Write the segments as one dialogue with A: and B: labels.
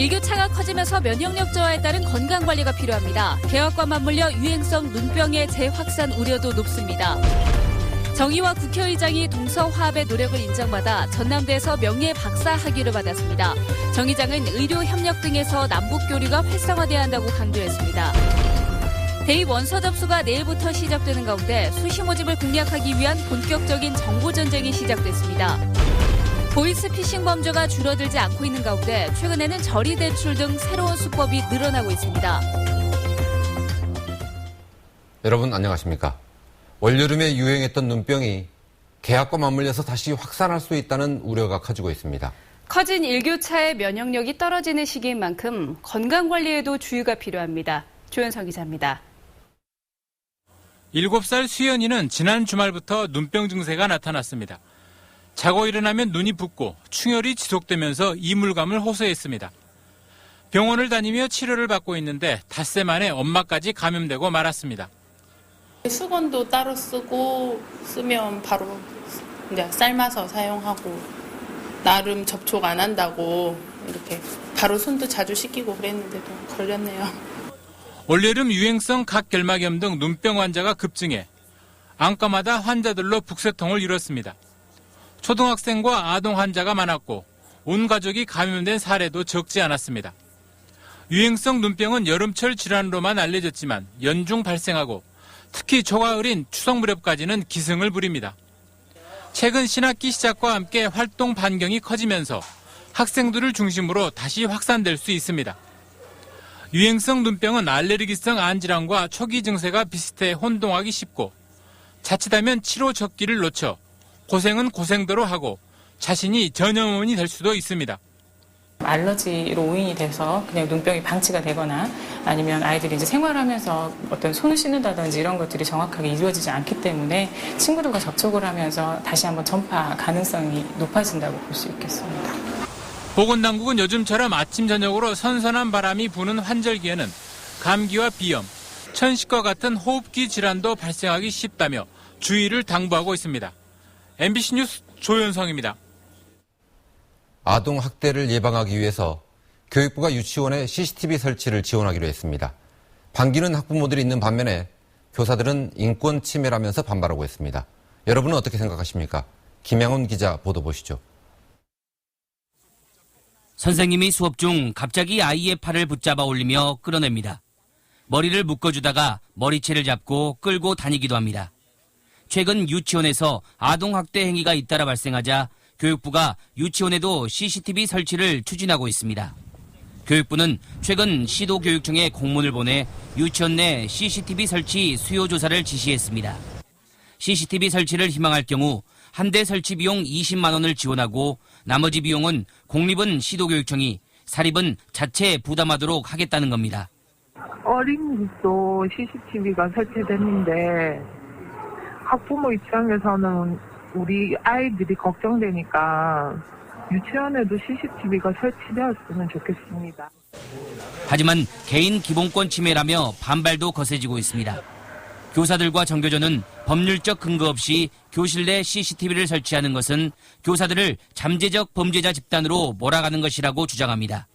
A: 일교차가 커지면서 면역력 저하에 따른 건강관리가 필요합니다. 개학과 맞물려 유행성 눈병의 재확산 우려도 높습니다. 정의와 국회의장이 동서화합의 노력을 인정받아 전남대에서 명예 박사 학위를 받았습니다. 정 의장은 의료 협력 등에서 남북 교류가 활성화돼야 한다고 강조했습니다. 대입 원서 접수가 내일부터 시작되는 가운데 수시 모집을 공략하기 위한 본격적인 정보 전쟁이 시작됐습니다. 보이스피싱 범죄가 줄어들지 않고 있는 가운데 최근에는 저리 대출 등 새로운 수법이 늘어나고 있습니다.
B: 여러분 안녕하십니까? 올여름에 유행했던 눈병이 개학과 맞물려서 다시 확산할 수 있다는 우려가 커지고 있습니다.
A: 커진 일교차의 면역력이 떨어지는 시기인 만큼 건강관리에도 주의가 필요합니다. 조현석 기자입니다.
C: 7살 수연이는 지난 주말부터 눈병 증세가 나타났습니다. 자고 일어나면 눈이 붓고 충혈이 지속되면서 이물감을 호소했습니다. 병원을 다니며 치료를 받고 있는데 닷새 만에 엄마까지 감염되고 말았습니다.
D: 수건도 따로 쓰면 바로 이제 삶아서 사용하고 나름 접촉 안 한다고 이렇게 바로 손도 자주 씻기고 그랬는데도 걸렸네요.
C: 올여름 유행성 각결막염 등 눈병 환자가 급증해 안과마다 환자들로 북새통을 이뤘습니다. 초등학생과 아동 환자가 많았고 온 가족이 감염된 사례도 적지 않았습니다. 유행성 눈병은 여름철 질환으로만 알려졌지만 연중 발생하고 특히 조가 어린 추석 무렵까지는 기승을 부립니다. 최근 신학기 시작과 함께 활동 반경이 커지면서 학생들을 중심으로 다시 확산될 수 있습니다. 유행성 눈병은 알레르기성 안질환과 초기 증세가 비슷해 혼동하기 쉽고 자칫하면 치료 적기를 놓쳐 고생은 고생대로 하고 자신이 전염원이 될 수도 있습니다.
D: 알러지로 오인이 돼서 그냥 눈병이 방치가 되거나 아니면 아이들이 이제 생활하면서 어떤 손을 씻는다든지 이런 것들이 정확하게 이루어지지 않기 때문에 친구들과 접촉을 하면서 다시 한번 전파 가능성이 높아진다고 볼 수 있겠습니다.
C: 보건당국은 요즘처럼 아침 저녁으로 선선한 바람이 부는 환절기에는 감기와 비염, 천식과 같은 호흡기 질환도 발생하기 쉽다며 주의를 당부하고 있습니다. MBC 뉴스 조현성입니다.
B: 아동 학대를 예방하기 위해서 교육부가 유치원에 CCTV 설치를 지원하기로 했습니다. 반기는 학부모들이 있는 반면에 교사들은 인권 침해라면서 반발하고 있습니다. 여러분은 어떻게 생각하십니까? 김양훈 기자 보도 보시죠.
E: 선생님이 수업 중 갑자기 아이의 팔을 붙잡아 올리며 끌어냅니다. 머리를 묶어주다가 머리채를 잡고 끌고 다니기도 합니다. 최근 유치원에서 아동학대 행위가 잇따라 발생하자 교육부가 유치원에도 CCTV 설치를 추진하고 있습니다. 교육부는 최근 시도교육청에 공문을 보내 유치원 내 CCTV 설치 수요 조사를 지시했습니다. CCTV 설치를 희망할 경우 한 대 설치 비용 20만 원을 지원하고 나머지 비용은 공립은 시도교육청이, 사립은 자체 부담하도록 하겠다는 겁니다.
F: 어린이집도 CCTV가 설치됐는데 학부모 입장에서는 우리 아이들이 걱정되니까 유치원에도 CCTV가 설치되었으면 좋겠습니다.
E: 하지만 개인 기본권 침해라며 반발도 거세지고 있습니다. 교사들과 정교조는 법률적 근거 없이 교실 내 CCTV를 설치하는 것은 교사들을 잠재적 범죄자 집단으로 몰아가는 것이라고 주장합니다.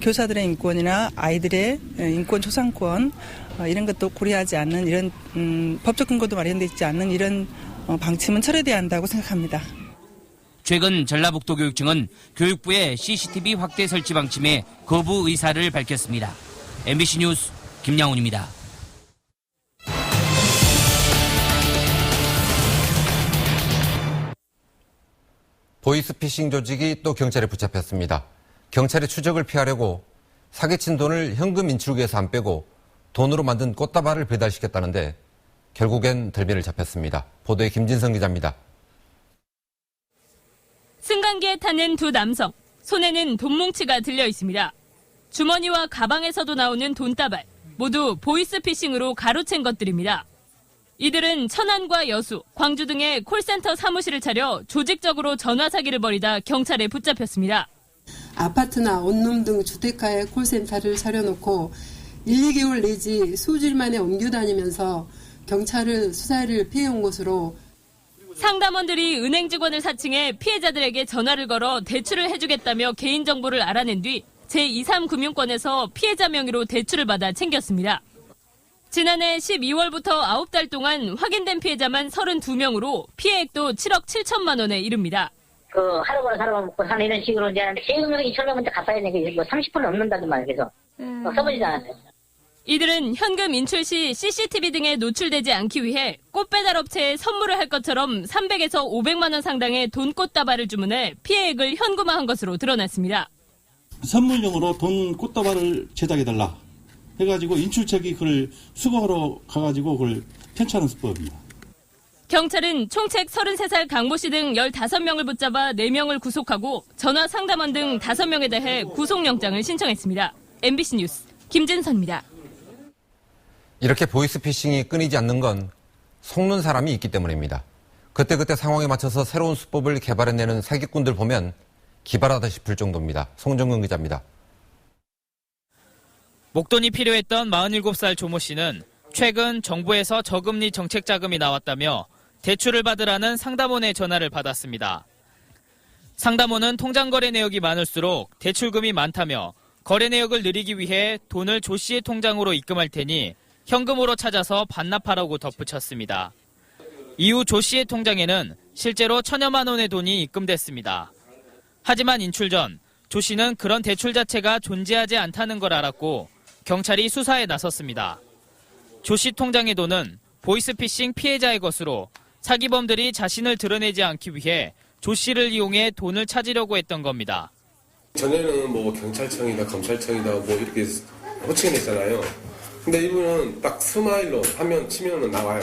G: 교사들의 인권이나 아이들의 인권 초상권 이런 것도 고려하지 않는 이런 법적 근거도 마련되어 있지 않는 이런 방침은 철회돼야 한다고 생각합니다.
E: 최근 전라북도교육청은 교육부의 CCTV 확대 설치 방침에 거부 의사를 밝혔습니다. MBC 뉴스 김양훈입니다.
B: 보이스피싱 조직이 또 경찰에 붙잡혔습니다. 경찰의 추적을 피하려고 사기친 돈을 현금 인출기에서 안 빼고 돈으로 만든 꽃다발을 배달시켰다는데 결국엔 덜미를 잡혔습니다. 보도에 김진성 기자입니다.
H: 승강기에 타는 두 남성, 손에는 돈뭉치가 들려 있습니다. 주머니와 가방에서도 나오는 돈다발, 모두 보이스피싱으로 가로챈 것들입니다. 이들은 천안과 여수, 광주 등의 콜센터 사무실을 차려 조직적으로 전화 사기를 벌이다 경찰에 붙잡혔습니다.
I: 아파트나 원룸 등 주택가에 콜센터를 차려놓고 1, 2개월 내지 수주일 만에 옮겨 다니면서 경찰은 수사를 피해온 것으로
H: 상담원들이 은행 직원을 사칭해 피해자들에게 전화를 걸어 대출을 해주겠다며 개인정보를 알아낸 뒤 제23금융권에서 피해자 명의로 대출을 받아 챙겼습니다. 지난해 12월부터 9달 동안 확인된 피해자만 32명으로 피해액도 7억 7천만 원에 이릅니다.
J: 하루 벌어 사러 먹고 사는 이런 식으로 이제 세금을 2,000원부터 갚아야 되니까 뭐 30% 넘는다든 말이야. 그래서 써보지도 않았어요.
H: 이들은 현금 인출 시 CCTV 등에 노출되지 않기 위해 꽃배달 업체에 선물을 할 것처럼 300에서 500만 원 상당의 돈꽃다발을 주문해 피해액을 현금화한 것으로 드러났습니다.
K: 선물용으로 돈 꽃다발을 제작해달라 해가지고 인출책이 그걸 수거하러 가가지고 그걸 편찬하는 수법입니다.
H: 경찰은 총책 33살 강모 씨 등 15명을 붙잡아 4명을 구속하고 전화 상담원 등 5명에 대해 구속영장을 신청했습니다. MBC 뉴스 김진선입니다.
B: 이렇게 보이스피싱이 끊이지 않는 건 속는 사람이 있기 때문입니다. 그때그때 상황에 맞춰서 새로운 수법을 개발해내는 사기꾼들 보면 기발하다 싶을 정도입니다. 송정근 기자입니다.
L: 목돈이 필요했던 47살 조모 씨는 최근 정부에서 저금리 정책 자금이 나왔다며 대출을 받으라는 상담원의 전화를 받았습니다. 상담원은 통장 거래 내역이 많을수록 대출금이 많다며 거래 내역을 늘리기 위해 돈을 조 씨의 통장으로 입금할 테니 현금으로 찾아서 반납하라고 덧붙였습니다. 이후 조 씨의 통장에는 실제로 1,000여만 원의 돈이 입금됐습니다. 하지만 인출 전 조 씨는 그런 대출 자체가 존재하지 않다는 걸 알았고 경찰이 수사에 나섰습니다. 조 씨 통장의 돈은 보이스피싱 피해자의 것으로 사기범들이 자신을 드러내지 않기 위해 조 씨를 이용해 돈을 찾으려고 했던 겁니다.
M: 전에는 뭐 경찰청이다 검찰청이다 뭐 이렇게 호칭이 냈잖아요. 근데 이분은 딱 스마일로 하면 치면은 나와요.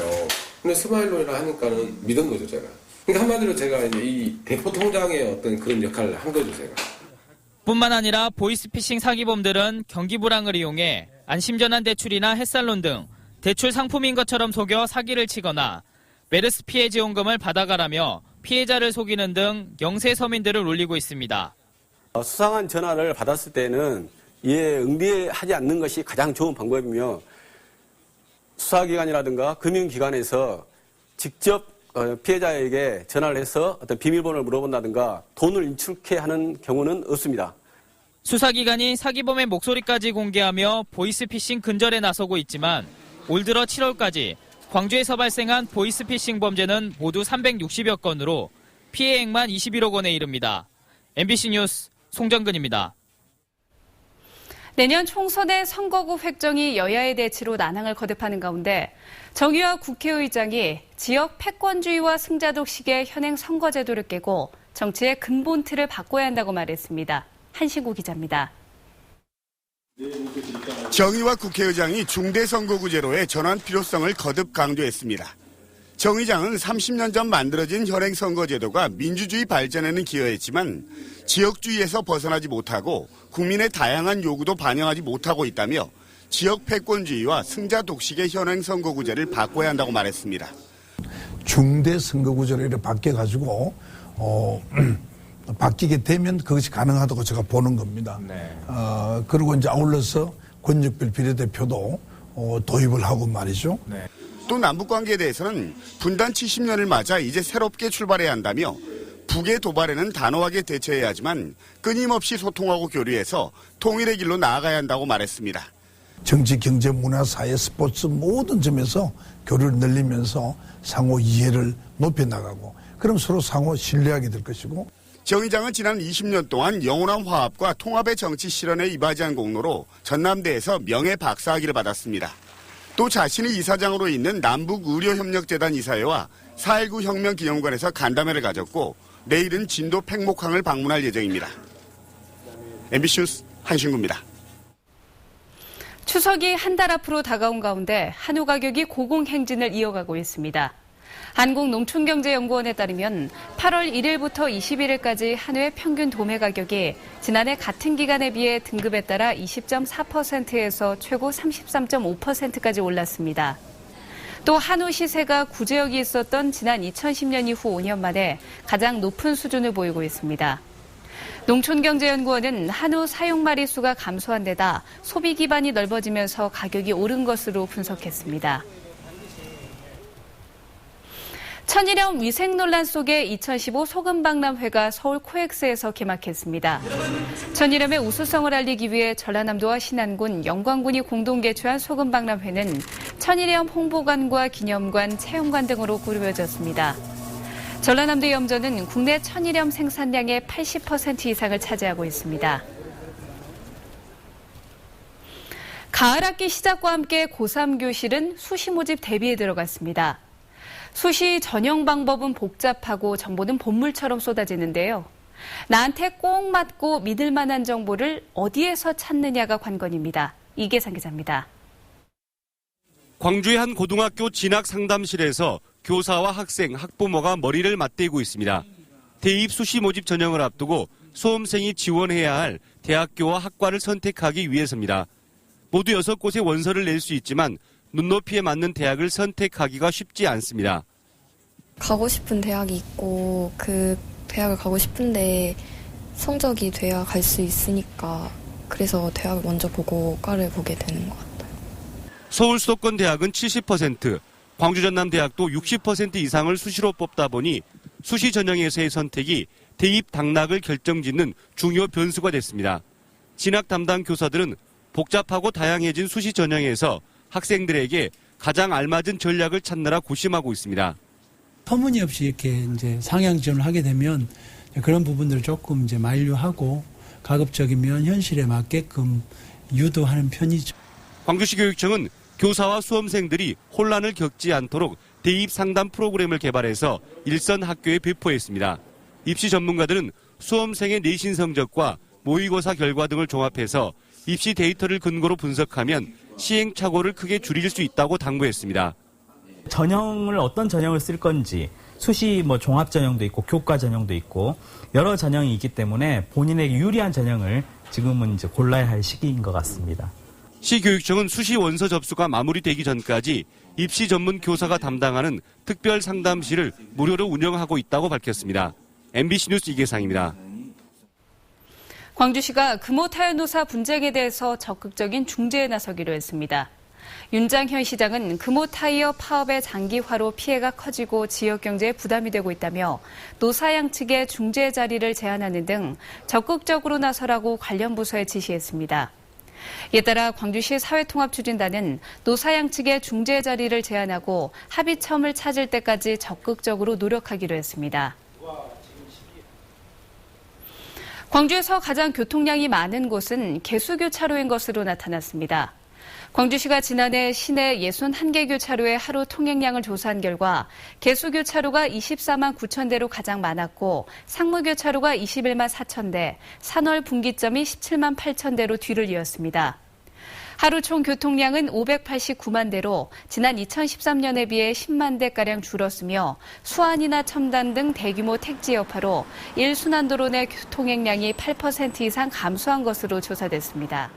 M: 근데 스마일로라 하니까는 믿은 거죠, 제가. 그러니까 한마디로 제가 이제 이 대포 통장의 어떤 그런 역할을 한 거죠, 제가.
L: 뿐만 아니라 보이스피싱 사기범들은 경기 불황을 이용해 안심전환 대출이나 햇살론 등 대출 상품인 것처럼 속여 사기를 치거나 메르스 피해 지원금을 받아가라며 피해자를 속이는 등 영세 서민들을 울리고 있습니다.
N: 수상한 전화를 받았을 때는 이에 응대하지 않는 것이 가장 좋은 방법이며 수사기관이라든가 금융기관에서 직접 피해자에게 전화를 해서 어떤 비밀번호를 물어본다든가 돈을 인출케 하는 경우는 없습니다.
L: 수사기관이 사기범의 목소리까지 공개하며 보이스피싱 근절에 나서고 있지만 올 들어 7월까지 광주에서 발생한 보이스피싱 범죄는 모두 360여 건으로 피해액만 21억 원에 이릅니다. MBC 뉴스 송정근입니다.
O: 내년 총선의 선거구 획정이 여야의 대치로 난항을 거듭하는 가운데 정의화 국회의장이 지역 패권주의와 승자독식의 현행 선거제도를 깨고 정치의 근본 틀을 바꿔야 한다고 말했습니다. 한신구 기자입니다.
P: 정의화 국회의장이 중대선거구제로의 전환 필요성을 거듭 강조했습니다. 정 의장은 30년 전 만들어진 현행 선거제도가 민주주의 발전에는 기여했지만 지역주의에서 벗어나지 못하고 국민의 다양한 요구도 반영하지 못하고 있다며 지역 패권주의와 승자 독식의 현행 선거구제를 바꿔야 한다고 말했습니다.
Q: 중대 선거구제로 이렇게 바뀌어가지고 바뀌게 되면 그것이 가능하다고 제가 보는 겁니다. 그리고 이제 아울러서 권역별 비례대표도 도입을 하고 말이죠.
P: 또 남북관계에 대해서는 분단 70년을 맞아 이제 새롭게 출발해야 한다며 북의 도발에는 단호하게 대처해야 하지만 끊임없이 소통하고 교류해서 통일의 길로 나아가야 한다고 말했습니다.
Q: 정치, 경제, 문화, 사회, 스포츠 모든 점에서 교류를 늘리면서 상호 이해를 높여나가고 그럼 서로 상호 신뢰하게 될 것이고.
P: 정 의장은 지난 20년 동안 영원한 화합과 통합의 정치 실현에 이바지한 공로로 전남대에서 명예 박사학위를 받았습니다. 또 자신이 이사장으로 있는 남북의료협력재단 이사회와 4.19 혁명기념관에서 간담회를 가졌고 내일은 진도 팽목항을 방문할 예정입니다. MBC 뉴스 한신구입니다.
O: 추석이 한 달 앞으로 다가온 가운데 한우 가격이 고공행진을 이어가고 있습니다. 한국농촌경제연구원에 따르면 8월 1일부터 21일까지 한우의 평균 도매 가격이 지난해 같은 기간에 비해 등급에 따라 20.4%에서 최고 33.5%까지 올랐습니다. 또 한우 시세가 구제역이 있었던 지난 2010년 이후 5년 만에 가장 높은 수준을 보이고 있습니다. 농촌경제연구원은 한우 사용 마리수가 감소한 데다 소비 기반이 넓어지면서 가격이 오른 것으로 분석했습니다. 천일염 위생 논란 속에 2015 소금박람회가 서울 코엑스에서 개막했습니다. 천일염의 우수성을 알리기 위해 전라남도와 신안군, 영광군이 공동 개최한 소금박람회는 천일염 홍보관과 기념관, 체험관 등으로 꾸며졌습니다. 전라남도 염전은 국내 천일염 생산량의 80% 이상을 차지하고 있습니다. 가을 학기 시작과 함께 고3 교실은 수시 모집 대비에 들어갔습니다. 수시 전형 방법은 복잡하고 정보는 본물처럼 쏟아지는데요. 나한테 꼭 맞고 믿을 만한 정보를 어디에서 찾느냐가 관건입니다. 이계상 기자입니다.
R: 광주의 한 고등학교 진학 상담실에서 교사와 학생, 학부모가 머리를 맞대고 있습니다. 대입 수시 모집 전형을 앞두고 수험생이 지원해야 할 대학교와 학과를 선택하기 위해서입니다. 모두 6곳의 원서를 낼 수 있지만 눈높이에 맞는 대학을 선택하기가 쉽지 않습니다.
S: 가고 싶은 대학이 있고 그 대학을 가고 싶은데 성적이 돼야 갈 수 있으니까 그래서 대학을 먼저 보고 과를 보게 되는 것 같아요.
R: 서울 수도권 대학은 70%, 광주 전남대학도 60% 이상을 수시로 뽑다 보니 수시 전형에서의 선택이 대입 당락을 결정짓는 중요 변수가 됐습니다. 진학 담당 교사들은 복잡하고 다양해진 수시 전형에서 학생들에게 가장 알맞은 전략을 찾느라 고심하고 있습니다.
T: 터무니없이 이렇게 이제 상향 지원을 하게 되면 그런 부분들을 조금 이제 만류하고 가급적이면 현실에 맞게끔 유도하는 편이죠.
R: 광주시 교육청은 교사와 수험생들이 혼란을 겪지 않도록 대입 상담 프로그램을 개발해서 일선 학교에 배포했습니다. 입시 전문가들은 수험생의 내신 성적과 모의고사 결과 등을 종합해서 입시 데이터를 근거로 분석하면 시행착오를 크게 줄일 수 있다고 당부했습니다.
U: 전형을 어떤 전형을 쓸 건지 수시 종합 전형도 있고 교과 전형도 있고 여러 전형이 있기 때문에 본인에게 유리한 전형을 지금은 이제 골라야 할 시기인 것 같습니다.
R: 시교육청은 수시 원서 접수가 마무리되기 전까지 입시 전문 교사가 담당하는 특별 상담실을 무료로 운영하고 있다고 밝혔습니다. MBC 뉴스 이계상입니다.
O: 광주시가 금호 타연노사 분쟁에 대해서 적극적인 중재에 나서기로 했습니다. 윤장현 시장은 금호 타이어 파업의 장기화로 피해가 커지고 지역 경제에 부담이 되고 있다며 노사양 측에 중재 자리를 제안하는 등 적극적으로 나서라고 관련 부서에 지시했습니다. 이에 따라 광주시 사회통합추진단은 노사양 측에 중재 자리를 제안하고 합의점을 찾을 때까지 적극적으로 노력하기로 했습니다. 광주에서 가장 교통량이 많은 곳은 개수교차로인 것으로 나타났습니다. 광주시가 지난해 시내 61개 교차로의 하루 통행량을 조사한 결과 개수교차로가 24만 9천 대로 가장 많았고 상무교차로가 21만 4천 대, 산월 분기점이 17만 8천 대로 뒤를 이었습니다. 하루 총 교통량은 589만 대로 지난 2013년에 비해 10만 대가량 줄었으며 수안이나 첨단 등 대규모 택지 여파로 1순환도로 내 통행량이 8% 이상 감소한 것으로 조사됐습니다.